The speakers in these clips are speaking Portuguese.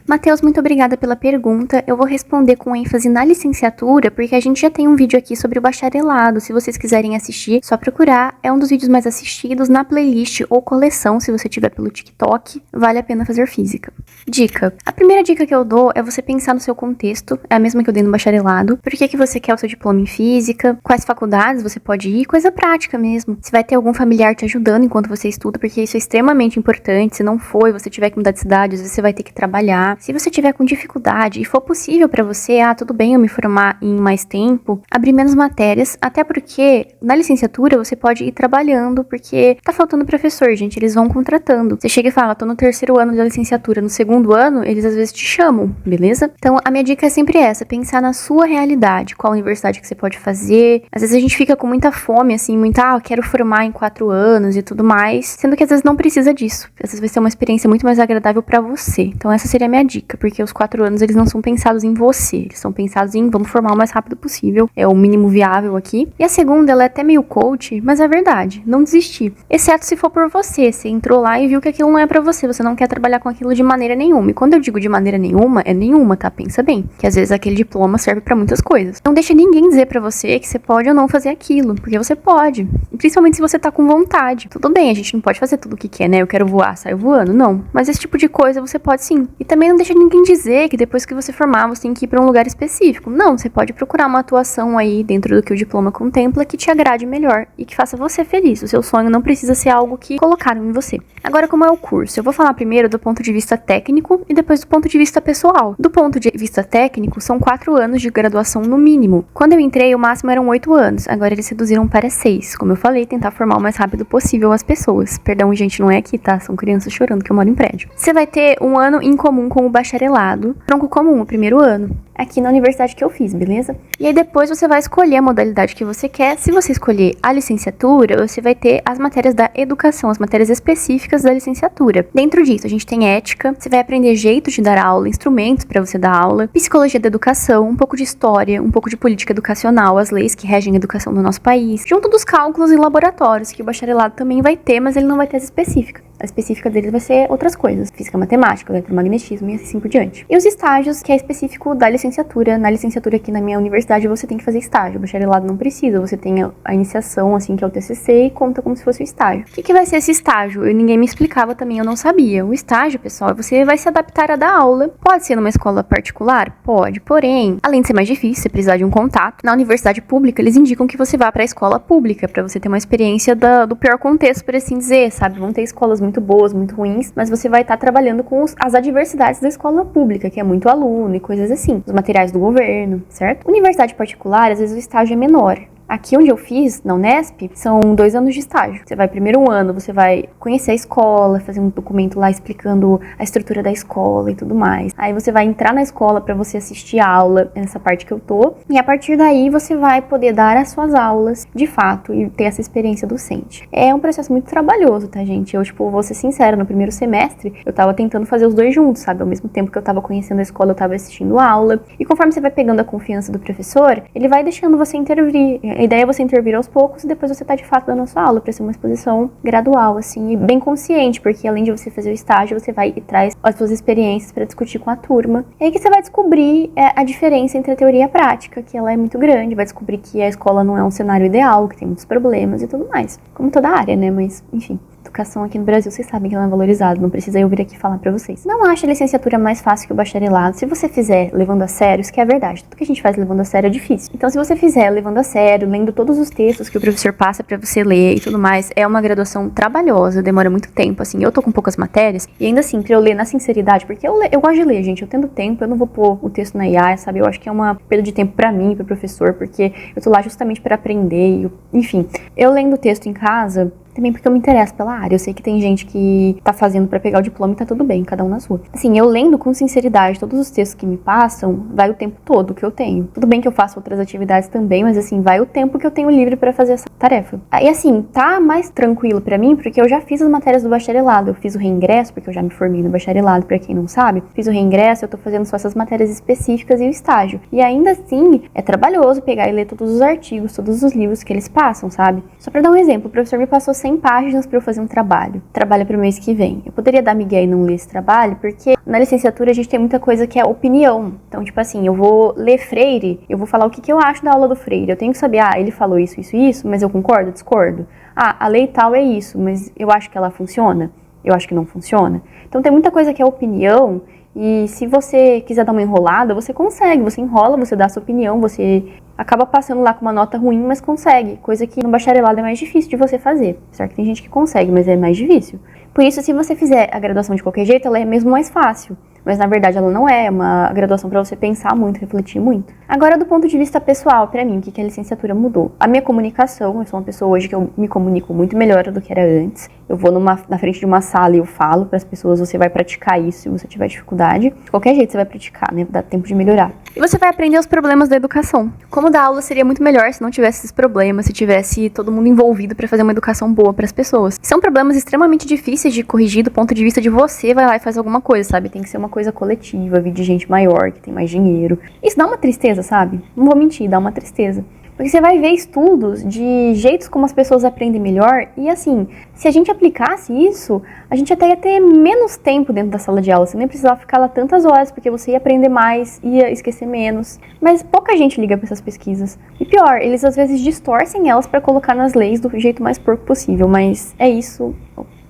Matheus, muito obrigada pela pergunta. Eu vou responder com ênfase na licenciatura, porque a gente já tem um vídeo aqui sobre o bacharelado. Se vocês quiserem assistir, só procurar. É um dos vídeos mais assistidos na playlist ou coleção, se você tiver pelo TikTok. Vale a pena fazer física. Dica. A primeira dica que eu dou é você pensar no seu contexto. É a mesma que eu dei no bacharelado. Por que você quer o seu diploma em física? Quais faculdades você pode ir? Coisa prática mesmo. Se vai ter algum familiar te ajudando enquanto você estuda, porque isso é extremamente importante. Se não for, você tiver que mudar de cidade, às vezes você vai ter que trabalhar. Se você tiver com dificuldade e for possível pra você, tudo bem eu me formar em mais tempo, abrir menos matérias, até porque na licenciatura você pode ir trabalhando, porque tá faltando professor, gente, eles vão contratando. Você chega e fala, tô no 3º ano da licenciatura, no 2º ano, eles às vezes te chamam, beleza? Então, a minha dica é sempre essa, pensar na sua realidade, qual universidade que você pode fazer. Às vezes a gente fica com muita fome, assim, eu quero formar em 4 anos e tudo mais, sendo que às vezes não precisa disso. Às vezes vai ser uma experiência muito mais agradável pra você. Então, essa seria a minha dica, porque os 4 anos, eles não são pensados em você, eles são pensados em vamos formar o mais rápido possível, é o mínimo viável aqui. E a segunda, ela é até meio coach, mas é verdade, não desistir, exceto se for por você entrou lá e viu que aquilo não é pra você não quer trabalhar com aquilo de maneira nenhuma. E quando eu digo de maneira nenhuma, é nenhuma, tá? Pensa bem, que às vezes aquele diploma serve pra muitas coisas. Não deixa ninguém dizer pra você que você pode ou não fazer aquilo, porque você pode, e principalmente se você tá com vontade. Tudo bem, a gente não pode fazer tudo o que quer, né? Eu quero voar, saio voando, não, mas esse tipo de coisa você pode sim. E também não deixa ninguém dizer que depois que você formar, você tem que ir pra um lugar específico. Não, você pode procurar uma atuação aí dentro do que o diploma contempla que te agrade melhor e que faça você feliz. O seu sonho não precisa ser algo que colocaram em você. Agora, como é o curso? Eu vou falar primeiro do ponto de vista técnico e depois do ponto de vista pessoal. Do ponto de vista técnico, são 4 anos de graduação no mínimo. Quando eu entrei, o máximo eram 8 anos. Agora eles reduziram para 6. Como eu falei, tentar formar o mais rápido possível as pessoas. Perdão, gente, não é aqui, tá? São crianças chorando que eu moro em prédio. Você vai ter um ano em comum com o bacharelado, tronco comum, o primeiro ano, aqui na universidade que eu fiz, beleza? E aí depois você vai escolher a modalidade que você quer. Se você escolher a licenciatura, você vai ter as matérias da educação, as matérias específicas da licenciatura. Dentro disso, a gente tem ética, você vai aprender jeito de dar aula, instrumentos para você dar aula, psicologia da educação, um pouco de história, um pouco de política educacional, as leis que regem a educação no nosso país, junto dos cálculos e laboratórios, que o bacharelado também vai ter, mas ele não vai ter as específicas. A específica deles vai ser outras coisas, física, matemática, eletromagnetismo e assim por diante. E os estágios, que é específico da licenciatura. Na licenciatura aqui na minha universidade você tem que fazer estágio, o bacharelado não precisa, você tem a iniciação, assim, que é o TCC e conta como se fosse o estágio. O que vai ser esse estágio? Ninguém me explicava também, eu não sabia. O estágio, pessoal, você vai se adaptar a dar aula. Pode ser numa escola particular? Pode, porém, além de ser mais difícil, você precisar de um contato, na universidade pública eles indicam que você vá para a escola pública, para você ter uma experiência do pior contexto, por assim dizer, sabe? Vão ter escolas muito boas, muito ruins, mas você vai estar trabalhando com as adversidades da escola pública, que é muito aluno e coisas assim, os materiais do governo, certo? Universidade particular, às vezes o estágio é menor. Aqui onde eu fiz, na Unesp, são 2 anos de estágio. Você vai primeiro ano, você vai conhecer a escola, fazer um documento lá explicando a estrutura da escola e tudo mais. Aí você vai entrar na escola para você assistir a aula, nessa parte que eu tô. E a partir daí você vai poder dar as suas aulas, de fato, e ter essa experiência docente. É um processo muito trabalhoso, tá, gente? Eu, vou ser sincera, no primeiro semestre, eu tava tentando fazer os dois juntos, sabe? Ao mesmo tempo que eu tava conhecendo a escola, eu tava assistindo a aula. E conforme você vai pegando a confiança do professor, ele vai deixando você intervir. A ideia é você intervir aos poucos e depois você tá de fato dando a sua aula, pra ser uma exposição gradual, assim, e bem consciente, porque além de você fazer o estágio, você vai e traz as suas experiências pra discutir com a turma. E aí que você vai descobrir a diferença entre a teoria e a prática, que ela é muito grande, vai descobrir que a escola não é um cenário ideal, que tem muitos problemas e tudo mais. Como toda área, né, mas enfim. Educação aqui no Brasil, vocês sabem que ela é valorizada, não precisa eu vir aqui falar pra vocês. Não acho a licenciatura mais fácil que o bacharelado. Se você fizer levando a sério, isso que é a verdade. Tudo que a gente faz levando a sério é difícil. Então, se você fizer levando a sério, lendo todos os textos que o professor passa pra você ler e tudo mais, é uma graduação trabalhosa, demora muito tempo, assim. Eu tô com poucas matérias, e ainda assim, pra eu ler na sinceridade, porque eu gosto de ler, gente, eu tendo tempo, eu não vou pôr o texto na IA, sabe? Eu acho que é uma perda de tempo pra mim, pro professor, porque eu tô lá justamente pra aprender, enfim. Eu lendo o texto em casa, também porque eu me interesso pela área. Eu sei que tem gente que tá fazendo pra pegar o diploma e tá tudo bem, cada um na sua. Assim, eu lendo com sinceridade todos os textos que me passam, vai o tempo todo que eu tenho. Tudo bem que eu faço outras atividades também, mas assim, vai o tempo que eu tenho livre pra fazer essa tarefa. E assim, tá mais tranquilo pra mim, porque eu já fiz as matérias do bacharelado. Eu fiz o reingresso, porque eu já me formei no bacharelado, pra quem não sabe. Fiz o reingresso, eu tô fazendo só essas matérias específicas e o estágio. E ainda assim, é trabalhoso pegar e ler todos os artigos, todos os livros que eles passam, sabe? Só pra dar um exemplo, o professor me passou 100 100 páginas para eu fazer um trabalho pro mês que vem. Eu poderia dar migué e não ler esse trabalho, porque na licenciatura a gente tem muita coisa que é opinião. Então, tipo assim, eu vou ler Freire, eu vou falar o que eu acho da aula do Freire. Eu tenho que saber, ele falou isso, mas eu concordo, discordo. A lei tal é isso, mas eu acho que ela funciona, eu acho que não funciona. Então tem muita coisa que é opinião, e se você quiser dar uma enrolada, você consegue, você enrola, você dá a sua opinião, você acaba passando lá com uma nota ruim, mas consegue, coisa que no bacharelado é mais difícil de você fazer. Certo que tem gente que consegue, mas é mais difícil. Por isso, se você fizer a graduação de qualquer jeito, ela é mesmo mais fácil. Mas na verdade ela não é uma graduação para você pensar muito, refletir muito. Agora, do ponto de vista pessoal, para mim, o que a licenciatura mudou? A minha comunicação, eu sou uma pessoa hoje que eu me comunico muito melhor do que era antes. Eu vou na frente de uma sala e eu falo para as pessoas, você vai praticar isso se você tiver dificuldade. De qualquer jeito você vai praticar, né? Dá tempo de melhorar. E você vai aprender os problemas da educação. Como dar aula seria muito melhor se não tivesse esses problemas, se tivesse todo mundo envolvido para fazer uma educação boa para as pessoas. São problemas extremamente difíceis de corrigir do ponto de vista de você vai lá e faz alguma coisa, sabe? Tem que ser uma coisa coletiva, vir de gente maior, que tem mais dinheiro. Isso dá uma tristeza, sabe? Não vou mentir, dá uma tristeza. Porque você vai ver estudos de jeitos como as pessoas aprendem melhor e assim, se a gente aplicasse isso, a gente até ia ter menos tempo dentro da sala de aula, você nem precisava ficar lá tantas horas, porque você ia aprender mais, ia esquecer menos. Mas pouca gente liga para essas pesquisas. E pior, eles às vezes distorcem elas para colocar nas leis do jeito mais porco possível, mas é isso.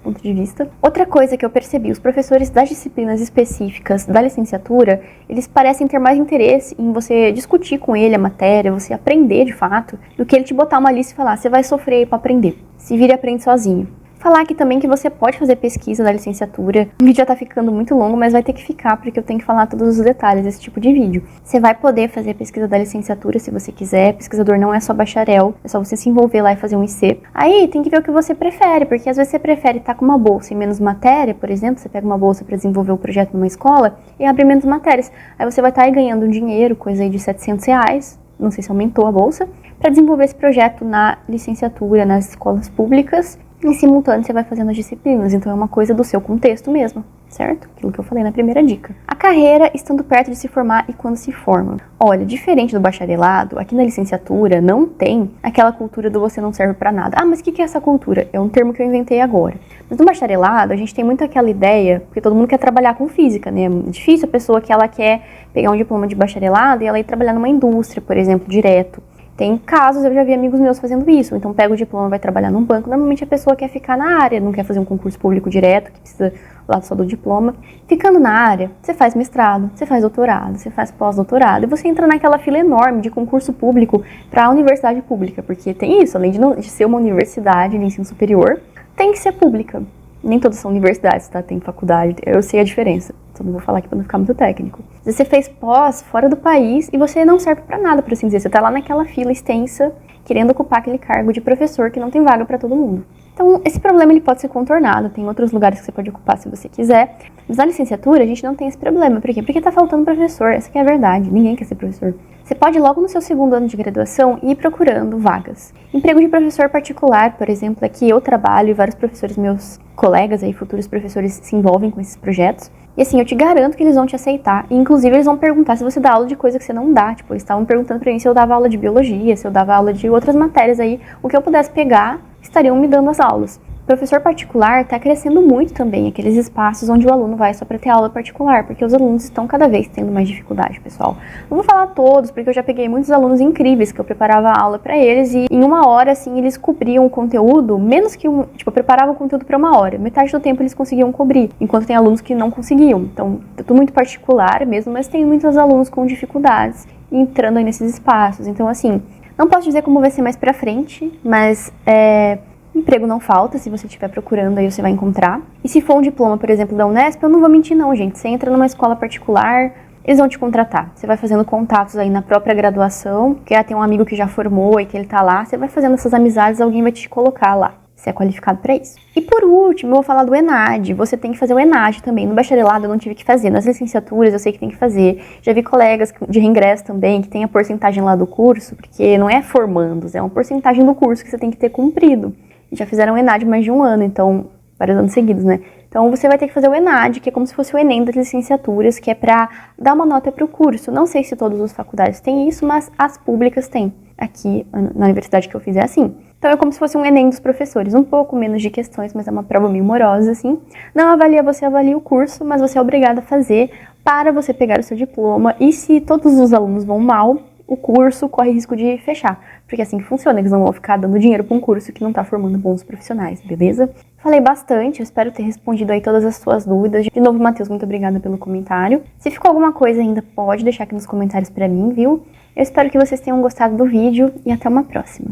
Ponto de vista. Outra coisa que eu percebi, os professores das disciplinas específicas da licenciatura, eles parecem ter mais interesse em você discutir com ele a matéria, você aprender de fato, do que ele te botar uma lista e falar, você vai sofrer aí pra aprender, se vira e aprende sozinho. Falar aqui também que você pode fazer pesquisa da licenciatura. O vídeo já tá ficando muito longo, mas vai ter que ficar, porque eu tenho que falar todos os detalhes desse tipo de vídeo. Você vai poder fazer pesquisa da licenciatura se você quiser. Pesquisador não é só bacharel, é só você se envolver lá e fazer um IC. Aí tem que ver o que você prefere, porque às vezes você prefere estar com uma bolsa e menos matéria, por exemplo, você pega uma bolsa para desenvolver o projeto numa escola e abre menos matérias. Aí você vai estar aí ganhando um dinheiro, coisa aí de R$700, não sei se aumentou a bolsa, para desenvolver esse projeto na licenciatura, nas escolas públicas. Em simultâneo, você vai fazendo as disciplinas, então é uma coisa do seu contexto mesmo, certo? Aquilo que eu falei na primeira dica. A carreira estando perto de se formar e quando se forma. Olha, diferente do bacharelado, aqui na licenciatura não tem aquela cultura do você não serve pra nada. Ah, mas o que é essa cultura? É um termo que eu inventei agora. Mas no bacharelado, a gente tem muito aquela ideia, porque todo mundo quer trabalhar com física, né? É difícil a pessoa que ela quer pegar um diploma de bacharelado e ela ir trabalhar numa indústria, por exemplo, direto. Tem casos, eu já vi amigos meus fazendo isso, então pega o diploma, vai trabalhar num banco, normalmente a pessoa quer ficar na área, não quer fazer um concurso público direto, que precisa lá só do diploma. Ficando na área, você faz mestrado, você faz doutorado, você faz pós-doutorado, e você entra naquela fila enorme de concurso público para a universidade pública, porque tem isso, além de ser uma universidade de ensino superior, tem que ser pública. Nem todas são universidades, tá? Tem faculdade, eu sei a diferença. Só não vou falar aqui pra não ficar muito técnico. Você fez pós fora do país e você não serve pra nada, por assim dizer. Você tá lá naquela fila extensa, querendo ocupar aquele cargo de professor que não tem vaga pra todo mundo. Então, esse problema ele pode ser contornado. Tem outros lugares que você pode ocupar se você quiser. Mas na licenciatura, a gente não tem esse problema. Por quê? Porque tá faltando professor. Essa que é a verdade. Ninguém quer ser professor. Você pode, logo no seu segundo ano de graduação, ir procurando vagas. Emprego de professor particular, por exemplo, é que eu trabalho e vários professores, meus colegas aí, futuros professores, se envolvem com esses projetos. E assim, eu te garanto que eles vão te aceitar. E, inclusive, eles vão perguntar se você dá aula de coisa que você não dá. Tipo, eles estavam perguntando pra mim se eu dava aula de biologia, se eu dava aula de outras matérias aí. O que eu pudesse pegar, estariam me dando as aulas. O professor particular está crescendo muito também, aqueles espaços onde o aluno vai só para ter aula particular, porque os alunos estão cada vez tendo mais dificuldade, pessoal. Não vou falar todos, porque eu já peguei muitos alunos incríveis que eu preparava a aula para eles e em uma hora, assim, eles cobriam o conteúdo, menos que tipo, eu preparava o conteúdo para uma hora. Metade do tempo eles conseguiam cobrir, enquanto tem alunos que não conseguiam. Então, eu tô muito particular mesmo, mas tem muitos alunos com dificuldades entrando aí nesses espaços. Então, assim, não posso dizer como vai ser mais pra frente, mas emprego não falta, se você estiver procurando aí você vai encontrar. E se for um diploma, por exemplo, da Unesp, eu não vou mentir não, gente. Você entra numa escola particular, eles vão te contratar. Você vai fazendo contatos aí na própria graduação, que tem um amigo que já formou e que ele tá lá. Você vai fazendo essas amizades, alguém vai te colocar lá. Você é qualificado para isso. E por último, eu vou falar do ENAD. Você tem que fazer o ENAD também. No bacharelado eu não tive que fazer. Nas licenciaturas eu sei que tem que fazer. Já vi colegas de reingresso também que tem a porcentagem lá do curso, porque não é formandos, é uma porcentagem do curso que você tem que ter cumprido. Já fizeram o ENAD mais de um ano, então, vários anos seguidos, né? Então, você vai ter que fazer o ENAD, que é como se fosse o Enem das licenciaturas, que é pra dar uma nota pro curso. Não sei se todas as faculdades têm isso, mas as públicas têm. Aqui, na universidade que eu fiz, é assim. Então é como se fosse um Enem dos professores, um pouco menos de questões, mas é uma prova meio morosa, assim. Não avalia, você avalia o curso, mas você é obrigado a fazer para você pegar o seu diploma. E se todos os alunos vão mal, o curso corre risco de fechar. Porque é assim que funciona, eles não vão ficar dando dinheiro para um curso que não tá formando bons profissionais, beleza? Falei bastante, eu espero ter respondido aí todas as suas dúvidas. De novo, Matheus, muito obrigada pelo comentário. Se ficou alguma coisa ainda, pode deixar aqui nos comentários pra mim, viu? Eu espero que vocês tenham gostado do vídeo e até uma próxima.